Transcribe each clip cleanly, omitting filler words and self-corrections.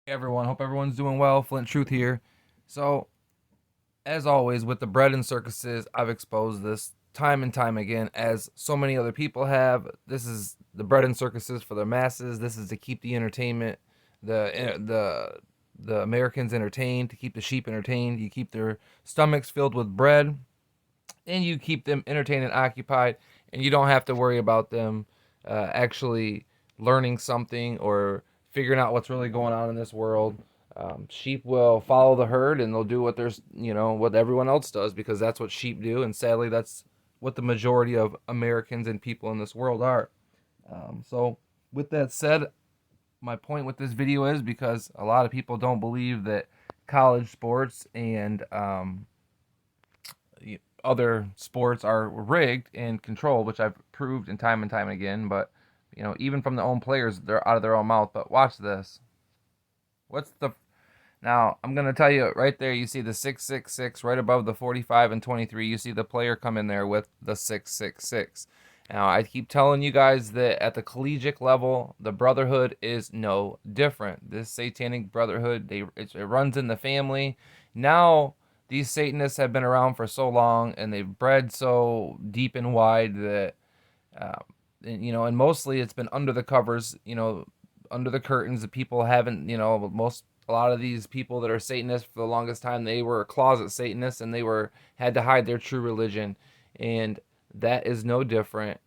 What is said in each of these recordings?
Hey everyone, hope everyone's doing well. Flint Truth here. So, as always, with the bread and circuses, I've exposed this time and time again, as so many other people have. This is the bread and circuses for the masses. This is to keep the entertainment, the Americans entertained, to keep the sheep entertained. You keep their stomachs filled with bread, and you keep them entertained and occupied, and you don't have to worry about them actually learning something or figuring out what's really going on in this world. Sheep will follow the herd and they'll do what there's what everyone else does because that's what sheep do, and sadly that's what the majority of Americans and people in this world are. So with that said, my point with this video is because a lot of people don't believe that college sports and other sports are rigged and controlled, which I've proved in time and time again. But even from the own players, they're out of their own mouth. But watch this. What's the Now I'm gonna tell you right there. You see the 666 right above the 45 and 23. You see the player come in there with the 666. Now I keep telling you guys that at the collegiate level, the brotherhood is no different. This satanic brotherhood, it runs in the family. Now these Satanists have been around for so long and they've bred so deep and wide that uh, and mostly it's been under the covers, under the curtains. The people haven't, a lot of these people that are Satanists for the longest time, they were closet Satanists and they were had to hide their true religion, and that is no different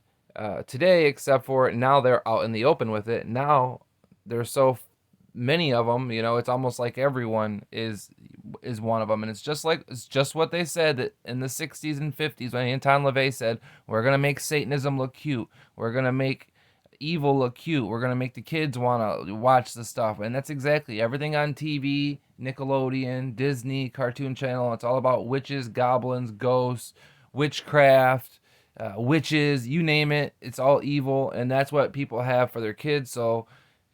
today, except for now they're out in the open with it. Now there's so many of them, it's almost like everyone is one of them, and it's just what they said that in the 60s and 50s when Anton LaVey said, we're gonna make Satanism look cute, we're gonna make evil look cute, we're gonna make the kids want to watch the stuff, and that's exactly everything on TV, Nickelodeon, Disney, Cartoon Channel. It's all about witches, goblins, ghosts, witchcraft, witches, you name it. It's all evil, and that's what people have for their kids. So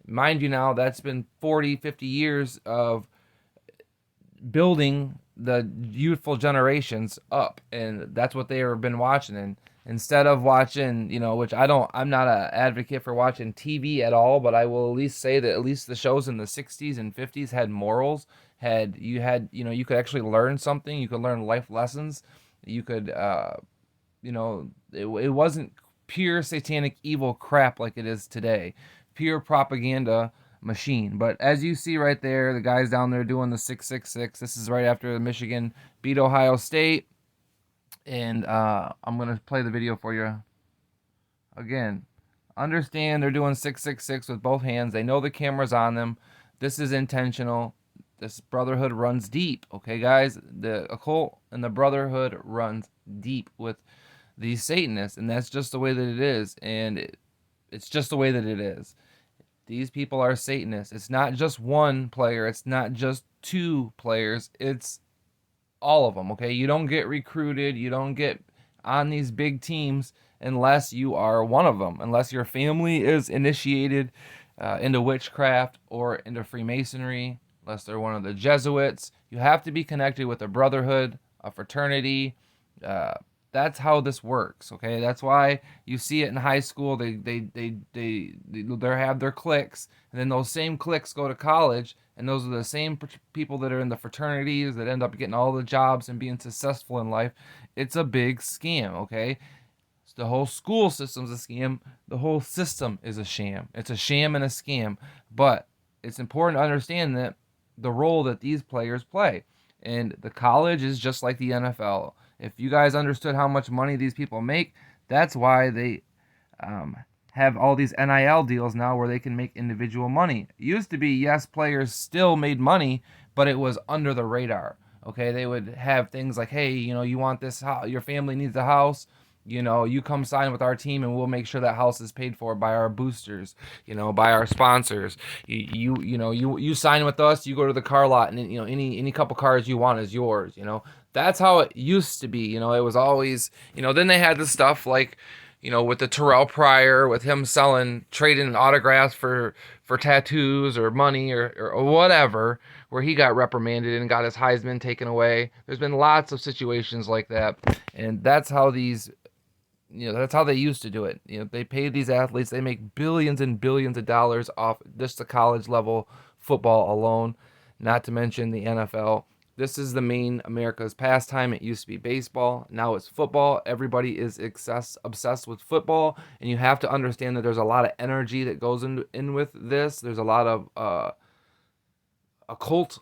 mind you, now that's been 40, 50 years of building the youthful generations up, and that's what they have been watching. And instead of watching, which I'm not an advocate for watching TV at all, but I will at least say that at least the shows in the 60s and 50s had morals, you could actually learn something, you could learn life lessons, you could it wasn't pure satanic evil crap like it is today, pure propaganda machine. But as you see right there, the guys down there doing the 666. This is right after Michigan beat Ohio State, and I'm gonna play the video for you again. Understand they're doing 666 with both hands. They know the camera's on them. This is intentional. This brotherhood runs deep. Okay, guys, the occult and the brotherhood runs deep with these Satanists, and that's just the way that it is, and it's just the way that it is. These people are Satanists. It's not just one player. It's not just two players. It's all of them. Okay, you don't get recruited. You don't get on these big teams unless you are one of them. Unless your family is initiated into witchcraft or into Freemasonry. Unless they're one of the Jesuits, you have to be connected with a brotherhood, a fraternity. Uh, that's how this works. Okay, that's why you see it in high school. They have their cliques, and then those same cliques go to college, and those are the same people that are in the fraternities that end up getting all the jobs and being successful in life. It's a big scam. Okay, so the whole school system's a scam. The whole system is a sham. It's a sham and a scam. But it's important to understand that the role that these players play. And the college is just like the NFL. If you guys understood how much money these people make, that's why they um, have all these NIL deals now where they can make individual money. It used to be, yes, players still made money, but it was under the radar. Okay, they would have things like, hey, you want this house, your family needs a house, you come sign with our team and we'll make sure that house is paid for by our boosters, by our sponsors. You sign with us, you go to the car lot, and any couple cars you want is yours. That's how it used to be. It was always, then they had the stuff like, with the Terrell Pryor, with him trading autographs for tattoos or money or whatever, where he got reprimanded and got his Heisman taken away. There's been lots of situations like that, and that's how they used to do it. They pay these athletes, they make billions and billions of dollars off just the college level football alone, not to mention the NFL. This is the main America's pastime. It used to be baseball. Now it's football. Everybody is obsessed with football. And you have to understand that there's a lot of energy that goes in with this. There's a lot of occult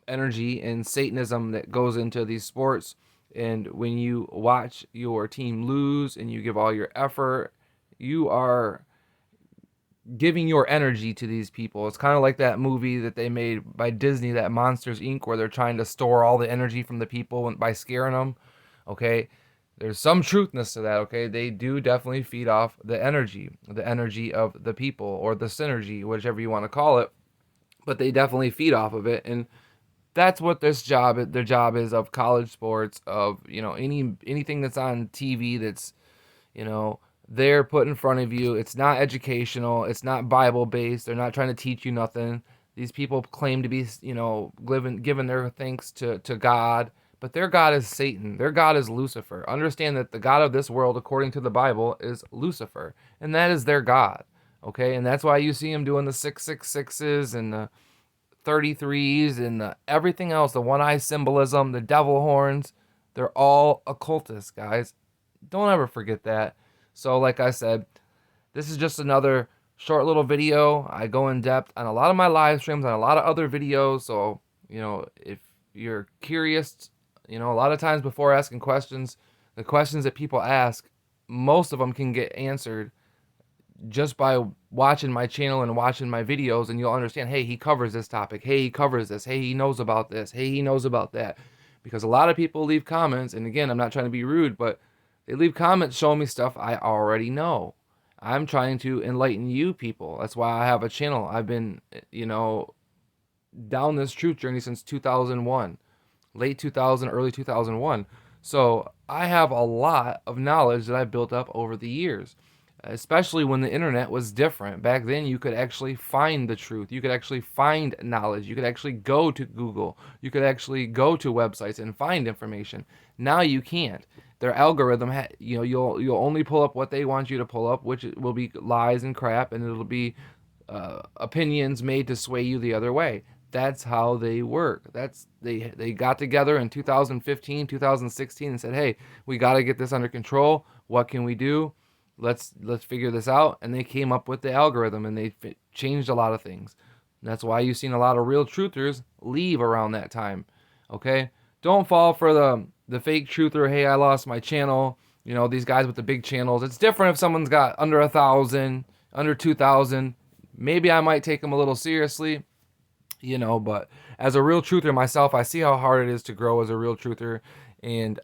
energy and Satanism that goes into these sports. And when you watch your team lose and you give all your effort, you are giving your energy to these people. It's kind of like that movie that they made by Disney, that Monsters Inc., where they're trying to store all the energy from the people by scaring them. Okay, there's some truthness to that. Okay, they do definitely feed off the energy of the people, or the synergy, whichever you want to call it. But they definitely feed off of it, and that's what their job is of college sports, of anything that's on TV that's they're put in front of you. It's not educational. It's not Bible based. They're not trying to teach you nothing. These people claim to be, giving their thanks to God, but their God is Satan. Their God is Lucifer. Understand that the God of this world, according to the Bible, is Lucifer, and that is their God. Okay, and that's why you see them doing the 666s and the 33s and everything else, the one-eye symbolism, the devil horns. They're all occultists, guys. Don't ever forget that. So like I said, this is just another short little video. I go in depth on a lot of my live streams, on a lot of other videos. So, if you're curious, a lot of times before asking questions, the questions that people ask, most of them can get answered just by watching my channel and watching my videos, and you'll understand, hey, he covers this topic. Hey, he covers this. Hey, he knows about this. Hey, he knows about that. Because a lot of people leave comments, and again, I'm not trying to be rude, but they leave comments showing me stuff I already know. I'm trying to enlighten you people. That's why I have a channel. I've been, down this truth journey since 2001, late 2000, early 2001. So I have a lot of knowledge that I built up over the years, especially when the internet was different. Back then, you could actually find the truth. You could actually find knowledge. You could actually go to Google. You could actually go to websites and find information. Now you can't. Their algorithm, you'll only pull up what they want you to pull up, which will be lies and crap, and it'll be opinions made to sway you the other way. That's how they work. They got together in 2015, 2016 and said, hey, we got to get this under control. What can we do? Let's figure this out. And they came up with the algorithm, and they changed a lot of things. And that's why you've seen a lot of real truthers leave around that time. Okay? Don't fall for the fake truther. Hey, I lost my channel. These guys with the big channels. It's different if someone's got under 1,000, under 2,000. Maybe I might take them a little seriously. But as a real truther myself, I see how hard it is to grow as a real truther. And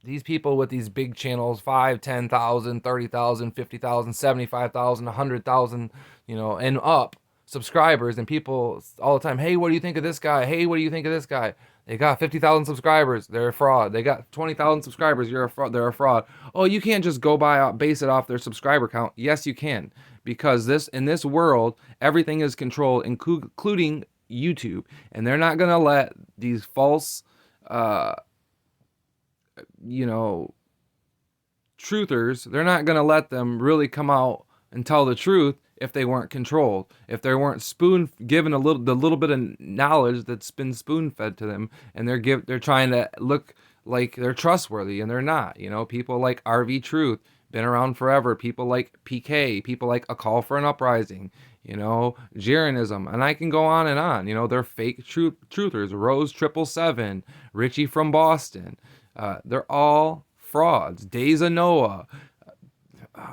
these people with these big channels, 5, 10,000, 30,000, 50,000, 75,000, 100,000, and up subscribers, and people all the time, hey, what do you think of this guy? Hey, what do you think of this guy? They got 50,000 subscribers. They're a fraud. They got 20,000 subscribers. You're a fraud. They're a fraud. Oh, you can't just base it off their subscriber count. Yes, you can, because in this world, everything is controlled, including YouTube, and they're not gonna let these false, truthers. They're not gonna let them really come out and tell the truth if they weren't controlled, if they weren't given the little bit of knowledge that's been spoon fed to them, and they're trying to look like they're trustworthy, and they're not. People like RV Truth, been around forever. People like PK, people like A Call for an Uprising, Jeranism, and I can go on and on. They're fake truthers. Rose 777, Richie from Boston, they're all frauds. Days of Noah.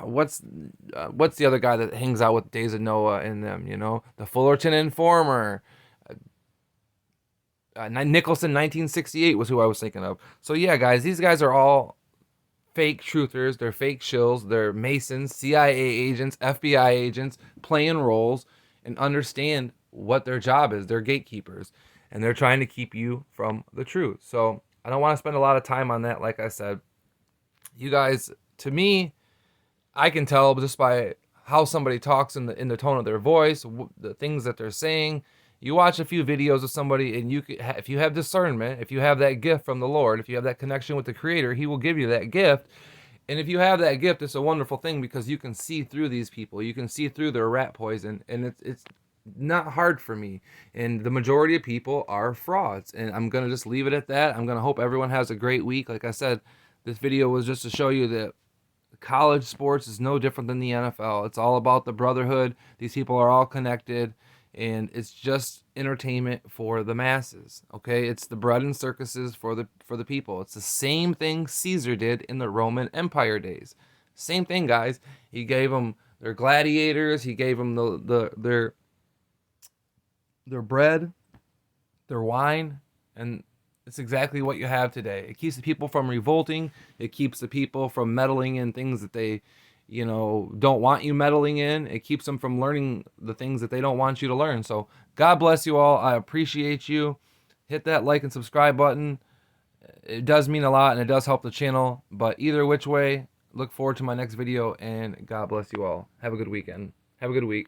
What's the other guy that hangs out with Days of Noah in them? The Fullerton Informer. Nicholson 1968 was who I was thinking of. So yeah, guys, these guys are all fake truthers. They're fake shills. They're Masons, CIA agents, FBI agents, playing roles, and understand what their job is. They're gatekeepers, and they're trying to keep you from the truth. So I don't want to spend a lot of time on that. Like I said, you guys, to me, I can tell just by how somebody talks in the tone of their voice, the things that they're saying. You watch a few videos of somebody, and if you have discernment, if you have that gift from the Lord, if you have that connection with the Creator, He will give you that gift. And if you have that gift, it's a wonderful thing, because you can see through these people. You can see through their rat poison, and not hard for me. And the majority of people are frauds. And I'm going to just leave it at that. I'm going to hope everyone has a great week. Like I said, this video was just to show you that college sports is no different than the NFL. It's all about the brotherhood. These people are all connected, and it's just entertainment for the masses. Okay, it's the bread and circuses for the people. It's the same thing Caesar did in the Roman Empire days. Same thing, guys. He gave them their gladiators. He gave them their bread, their wine, and it's exactly what you have today. It keeps the people from revolting. It keeps the people from meddling in things that they, don't want you meddling in. It keeps them from learning the things that they don't want you to learn. So God bless you all. I appreciate you. Hit that like and subscribe button. It does mean a lot, and it does help the channel. But either which way, look forward to my next video, and God bless you all. Have a good weekend. Have a good week.